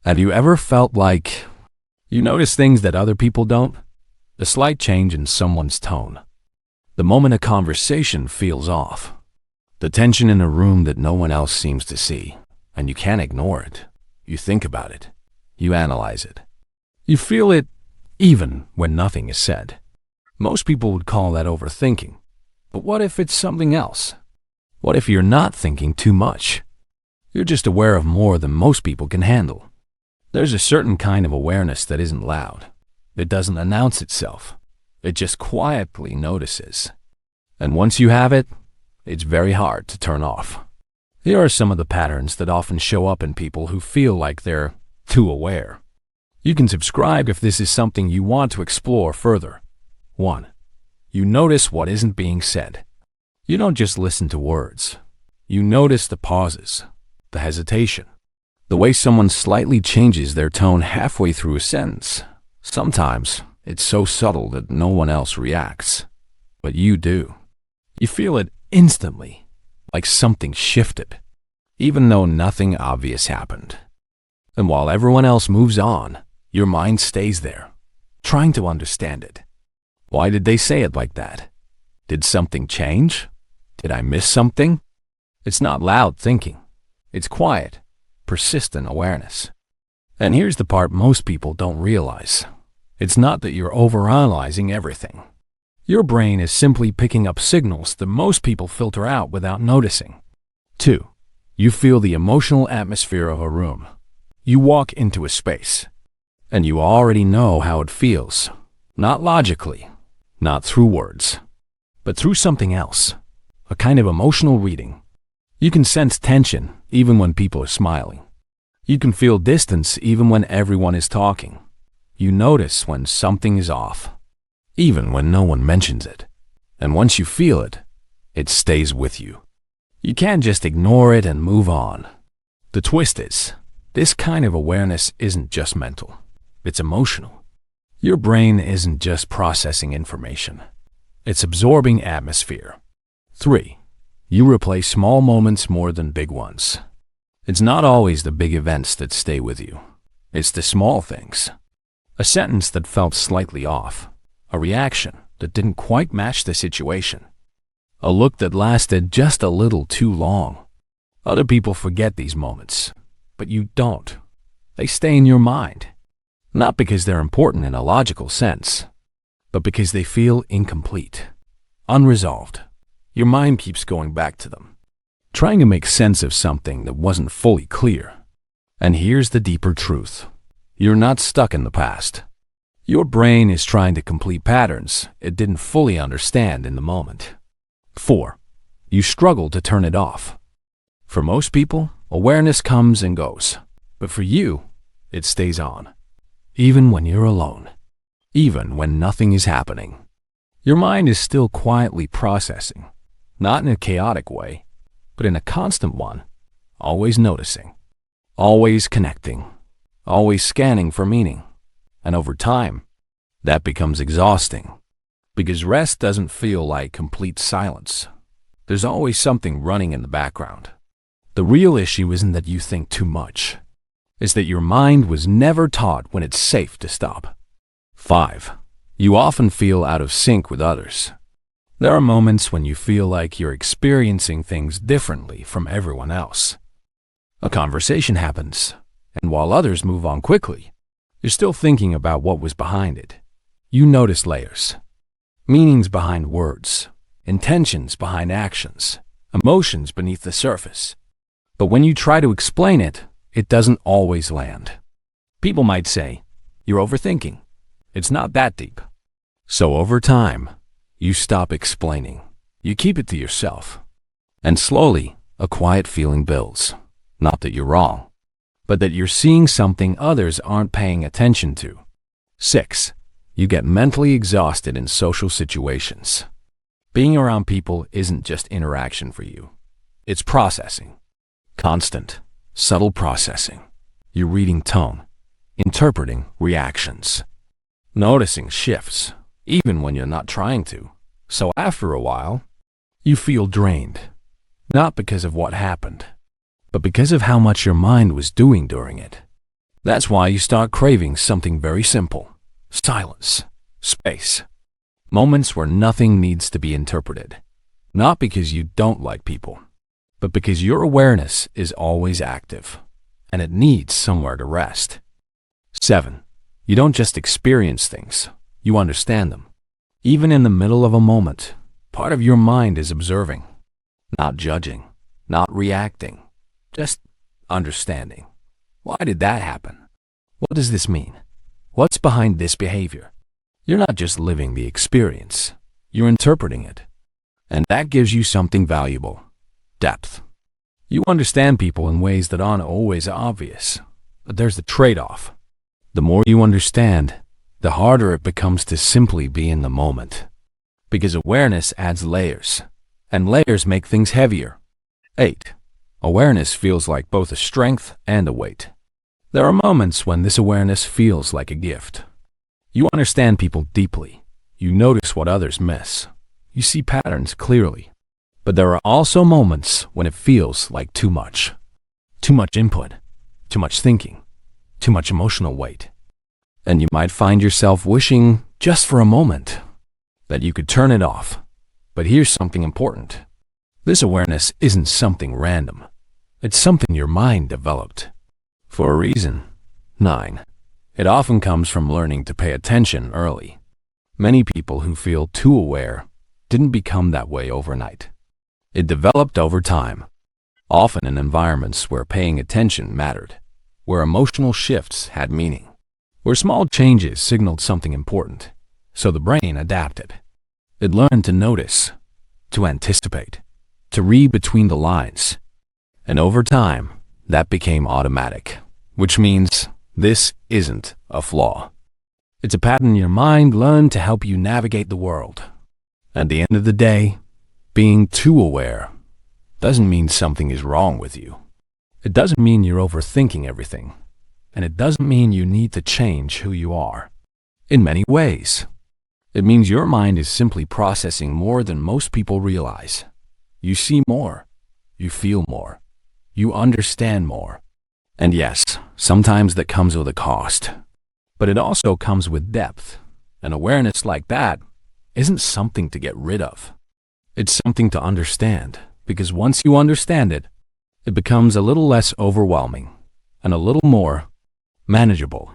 Have you ever felt like you notice things that other people don't? A slight change in someone's tone. The moment a conversation feels off. The tension in a room that no one else seems to see, and you can't ignore it. You think about it. You analyze it. You feel it even when nothing is said. Most people would call that overthinking. But what if it's something else? What if you're not thinking too much? You're just aware of more than most people can handle. There's a certain kind of awareness that isn't loud. It doesn't announce itself. It just quietly notices. And once you have it, it's very hard to turn off. Here are some of the patterns that often show up in people who feel like they're too aware. You can subscribe if this is something you want to explore further. 1. You notice what isn't being said. You don't just listen to words. You notice the pauses, the hesitation, the way someone slightly changes their tone halfway through a sentence. Sometimes it's so subtle that no one else reacts, but you do. You feel it instantly, like something shifted, even though nothing obvious happened. And while everyone else moves on, your mind stays there, trying to understand it. Why did they say it like that? Did something change? Did I miss something? It's not loud thinking. It's quiet, persistent awareness. And here's the part most people don't realize. It's not that you're overanalyzing everything. Your brain is simply picking up signals that most people filter out without noticing. 2. You feel the emotional atmosphere of a room. You walk into a space, and you already know how it feels. Not logically, not through words, but through something else, a kind of emotional reading. You can sense tension even when people are smiling. You can feel distance even when everyone is talking. You notice when something is off, even when no one mentions it. And once you feel it, it stays with you. You can't just ignore it and move on. The twist is, this kind of awareness isn't just mental, it's emotional. Your brain isn't just processing information, it's absorbing atmosphere. 3. You replay small moments more than big ones. It's not always the big events that stay with you. It's the small things. A sentence that felt slightly off. A reaction that didn't quite match the situation. A look that lasted just a little too long. Other people forget these moments, but you don't. They stay in your mind. Not because they're important in a logical sense, but because they feel incomplete, unresolved. Your mind keeps going back to them, trying to make sense of something that wasn't fully clear. And here's the deeper truth. You're not stuck in the past. Your brain is trying to complete patterns it didn't fully understand in the moment. 4. You struggle to turn it off. For most people, awareness comes and goes, but for you, it stays on. Even when you're alone, even when nothing is happening. Your mind is still quietly processing, not in a chaotic way, but in a constant one, always noticing, always connecting, always scanning for meaning. And over time, that becomes exhausting, because rest doesn't feel like complete silence. There's always something running in the background. The real issue isn't that you think too much. It's that your mind was never taught when it's safe to stop. 5. You often feel out of sync with others. There are moments when you feel like you're experiencing things differently from everyone else. A conversation happens, and while others move on quickly, you're still thinking about what was behind it. You notice layers, meanings behind words, intentions behind actions, emotions beneath the surface. But when you try to explain it, it doesn't always land. People might say, you're overthinking. It's not that deep. So over time, you stop explaining. You keep it to yourself. And slowly, a quiet feeling builds. Not that you're wrong, but that you're seeing something others aren't paying attention to. 6. You get mentally exhausted in social situations. Being around people isn't just interaction for you. It's processing. Constant, subtle processing. You're reading tone, interpreting reactions, noticing shifts, even when you're not trying to. So after a while, you feel drained, not because of what happened, but because of how much your mind was doing during it. That's why you start craving something very simple: silence, space, moments where nothing needs to be interpreted. Not because you don't like people, but because your awareness is always active, and it needs somewhere to rest. 7. You don't just experience things, you understand them. Even in the middle of a moment, part of your mind is observing, not judging, not reacting, just understanding. Why did that happen? What does this mean? What's behind this behavior? You're not just living the experience, you're interpreting it. And that gives you something valuable: depth. You understand people in ways that aren't always obvious, but there's the trade-off. The more you understand, the harder it becomes to simply be in the moment. Because awareness adds layers, and layers make things heavier. 8. Awareness feels like both a strength and a weight. There are moments when this awareness feels like a gift. You understand people deeply. You notice what others miss. You see patterns clearly. But there are also moments when it feels like too much. Too much input, too much thinking, too much emotional weight. And you might find yourself wishing, just for a moment, that you could turn it off. But here's something important. This awareness isn't something random. It's something your mind developed for a reason. 9. It often comes from learning to pay attention early. Many people who feel too aware didn't become that way overnight. It developed over time, often in environments where paying attention mattered, where emotional shifts had meaning, where small changes signaled something important, so the brain adapted. It learned to notice, to anticipate, to read between the lines. And over time, that became automatic, which means this isn't a flaw. It's a pattern your mind learned to help you navigate the world. At the end of the day, being too aware doesn't mean something is wrong with you. It doesn't mean you're overthinking everything. And it doesn't mean you need to change who you are. In many ways, it means your mind is simply processing more than most people realize. You see more. You feel more. You understand more. And yes, sometimes that comes with a cost. But it also comes with depth. And awareness like that isn't something to get rid of. It's something to understand, because once you understand it, it becomes a little less overwhelming and a little more manageable.